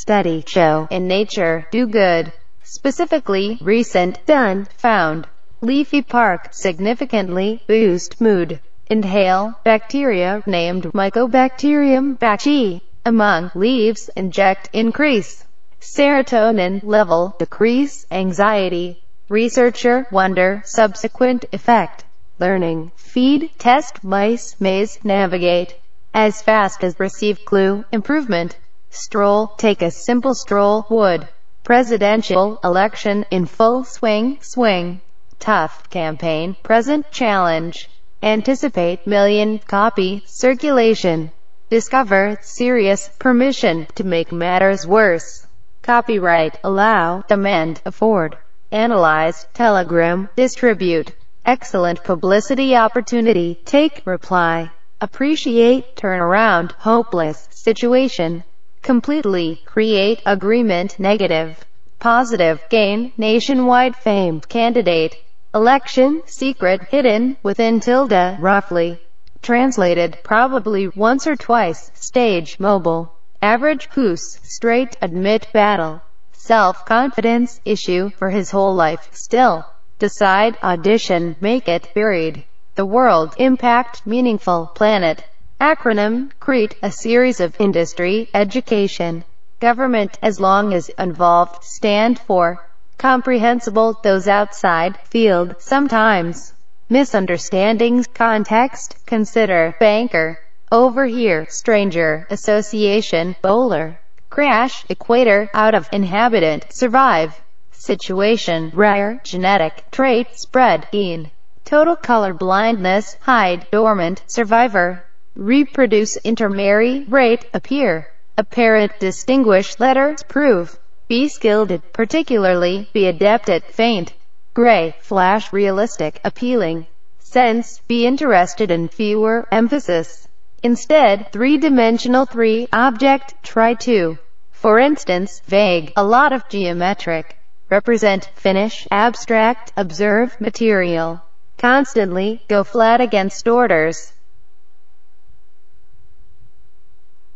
study, show, in nature, do good. Specifically, recent, done, found. Leafy park, significantly, boost mood. Inhale, bacteria, named mycobacterium, vaccae, among leaves, inject, increase. Serotonin level, decrease, anxiety. Researcher, wonder, subsequent effect. Learning, feed, test, mice, maze, navigate. As fast as receive clue, improvement. Stroll, take a simple stroll, would. Presidential election, in full swing, swing. Tough campaign, present challenge. Anticipate, million, copy, circulation. Discover, serious, permission, to make matters worse. Copyright, allow, demand, afford. Analyze, telegram, distribute. Excellent publicity opportunity, take, reply. Appreciate, turn around, hopeless, situation. Completely, create, agreement, negative. Positive, gain, nationwide fame, candidate. Election, secret, hidden, within tilde, roughly. Translated, probably, once or twice, stage, mobile. Average, who's, straight, admit, battle. Self-confidence, issue, for his whole life, still. Decide, audition, make it, buried. The world, impact, meaningful, planet. Acronym, CREATE, a series of industry, education, government, as long as involved, stand for. Comprehensible, those outside, field, sometimes. Misunderstandings, context, consider, banker. Overhear, stranger, association, bowler. Crash, equator, out of, inhabitant, survive. Situation, rare, genetic, trait, spread, gene. Total color blindness, hide, dormant, survivor. Reproduce, intermarry, rate, appear. Apparent, distinguish, letters, prove. Be skilled at, particularly, be adept at, faint. Gray, flash, realistic, appealing. Sense, be interested in, fewer, emphasis. Instead, three-dimensional, three, object, try to. For instance, vague, a lot of, geometric. Represent, finish, abstract, observe, material. Constantly, go flat against orders.